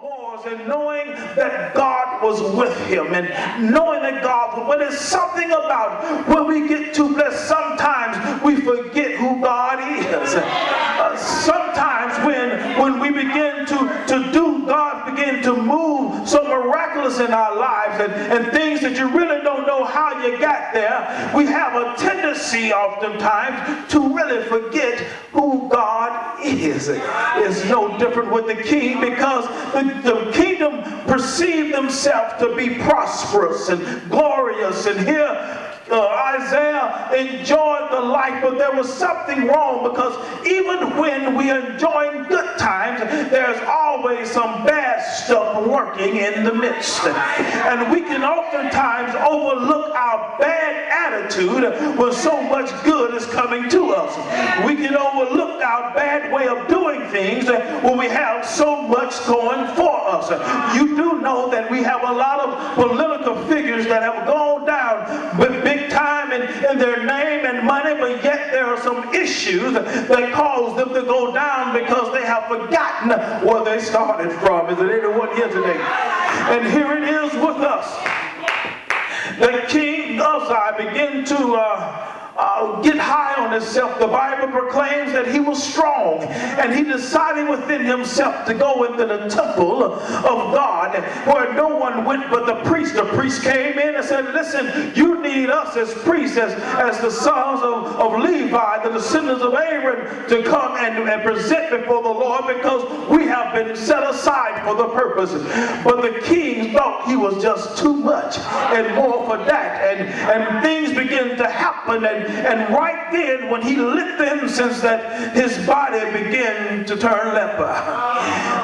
wars and knowing that God was with him and knowing that God, but there's something about when we get too blessed, sometimes we forget who God is. Sometimes when we begin to do, God begin to move so miraculous in our lives and things that you really don't know how you got there, we have a tendency oftentimes to really forget who God is. It's no different with the king, because the kingdom perceived themselves to be prosperous and glorious, and here Isaiah enjoyed the life, but there was something wrong, because even when we are enjoying good times, there's always some bad stuff working in the midst. And we can oftentimes overlook our bad attitude when so much good is coming to us. We can overlook our bad way of doing things when we have so much going for us. You do know that we have a lot of political figures that have gone down with big time in their name and money, but yet there are some issues that cause them to go down because they have forgotten where they started from. Is there anyone here today? And here it is with us. The king Uzziah began to get high on himself. The Bible proclaims that he was strong, and he decided within himself to go into the temple of God where no one went but the priest. The priest came in and said, listen, you need us as priests, as the sons of Levi, the descendants of Aaron, to come and present before the Lord, because we have been set aside for the purpose. But the king thought he was just too much and more for that, and things began to happen, and right then, when he lit the incense, that his body began to turn leper.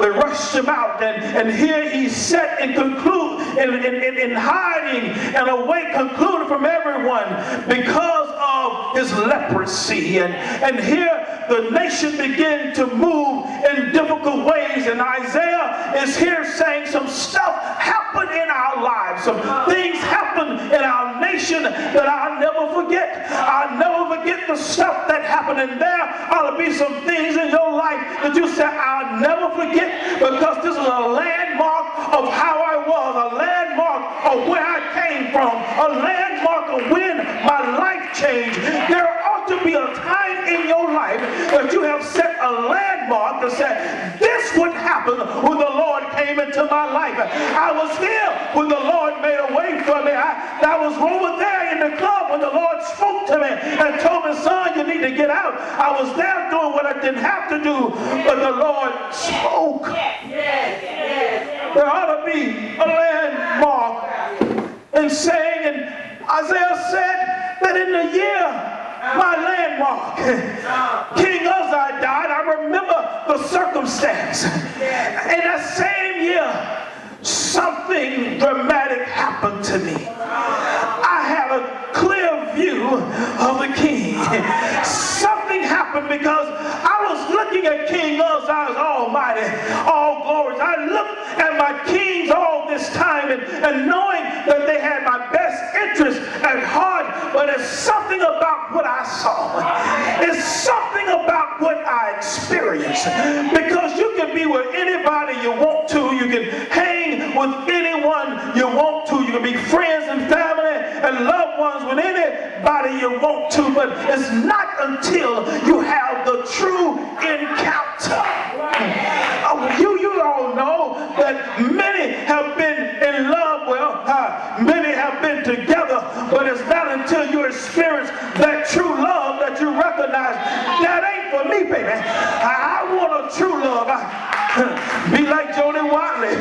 They rushed him out, and here he sat and in hiding and away, concluded from everyone because of his leprosy. And here the nation began to move in difficult ways, and Isaiah is here saying some stuff happened in our lives, some things happened in our nation that I'll never forget. I'll never forget the stuff that happened, and there ought to be some things in your life that you say, I'll never forget, because this is a landmark of how I was, a landmark of where I came from, a landmark of when my life changed. There ought to be a time in your life that you have set a landmark to say, this would happen when the Lord came into my life. I was here when the Lord made a way for me. I was over there in the club when the Lord spoke to me and told me, son, you need to get out. I was there doing what I didn't have to do, but the Lord spoke. There ought to be a landmark in saying, and Isaiah said that in the year, my landmark, King Uzziah died, I remember the circumstance. In that same year, something dramatic happened to me. I had a clear view of the king. Something happened because I was looking at King Uzziah's almighty, all glories. I looked at my kings all this time and knowing that they had my best interest at heart, but it's something about what I saw. It's something about what I experienced. Because you can be with anybody you want to. You can hang with anyone you want to. You can be friends and family and loved ones with anybody you want to. But it's not until you have the true encounter. You all know that many have been in love. Well, many have been together, but it's not until you experience that true love that you recognize that ain't for me, baby. I want a true love. Be like Jody Watley.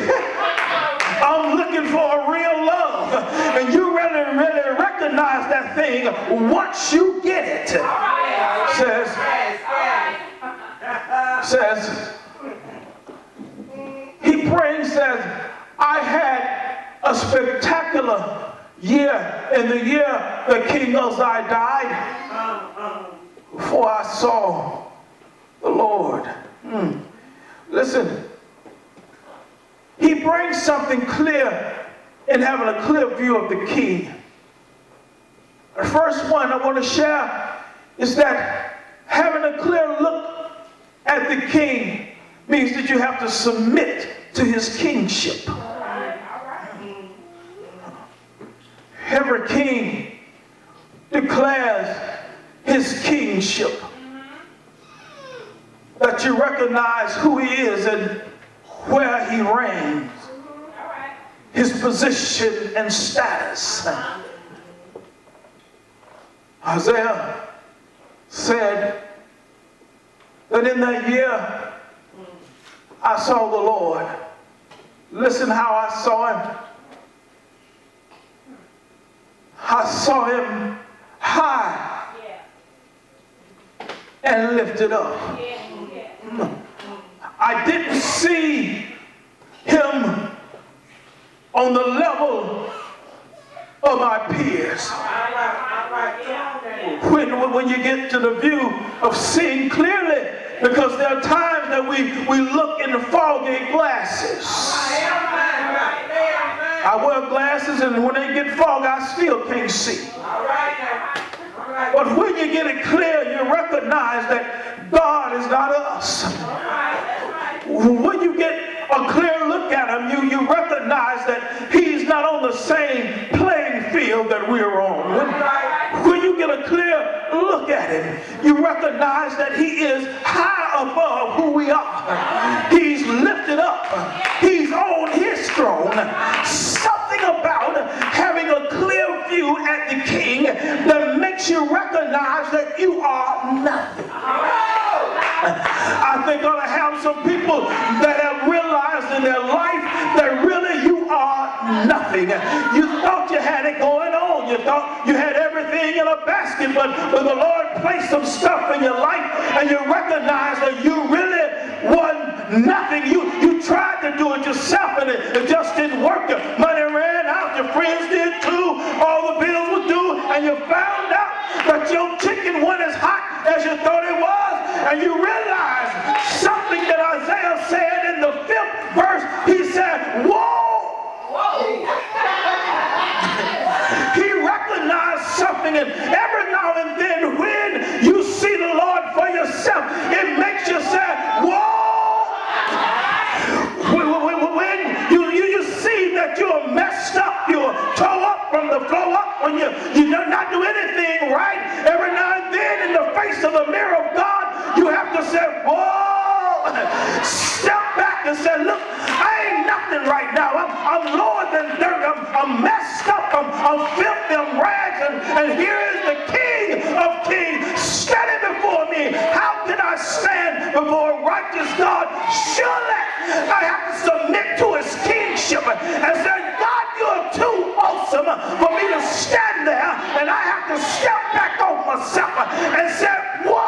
I'm looking for a real love, and you really recognize that thing once you get it. Says he prays, says, I had a spectacular year in the year that King Uzziah died, before I saw the Lord. Listen, he brings something clear in having a clear view of the king. The first one I want to share is that having a clear look at the king means that you have to submit to his kingdom. kingship. Every king declares his kingship. That you recognize who he is and where he reigns. His position and status. Isaiah said that in that year I saw the Lord. Listen how I saw him. I saw him high and lifted up. I didn't see him on the level of my peers. When you get to the view of seeing clearly, because there are times that we look in the foggy glasses. I wear glasses, and when they get foggy, I still can't see. But when you get it clear, you recognize that God is not us. When you get a clear look at him, you recognize that he's not on the same playing field that we're on. When you get a clear look at him, you recognize that he is high above who we are. He's lifted up. He's on his throne. Something about having a clear view at the king that makes you recognize that you are nothing. I think I ought to have some people that have realized in their life that really you are nothing. You thought you had it going on. You thought you had everything in a basket, but the Lord placed some stuff in your life and you recognize that you really were nothing. You tried to do it yourself and it just didn't work. Your money ran out. Your friends did too. All the bills were due, and you found out that your chicken wasn't as hot as you thought it was. And you realize something that Isaiah said in the 5th verse. He said, whoa! He recognized something, and every now and then when you see the Lord for yourself, it makes you say, whoa! When you see that you're messed up, you're toe up from the floor up, when you not do anything right, every now and then in the face of the mirror of God, you have to say, whoa! Step back and say, look, I ain't nothing right now. I'm lower than dirt. I'm messed up. I'm filthy. I'm rags. And here is the King of Kings standing before me. How can I stand before a righteous God? Surely I have to submit to his kingship and say, God, you're too awesome for me to stand there, and I have to step back off myself and say, what?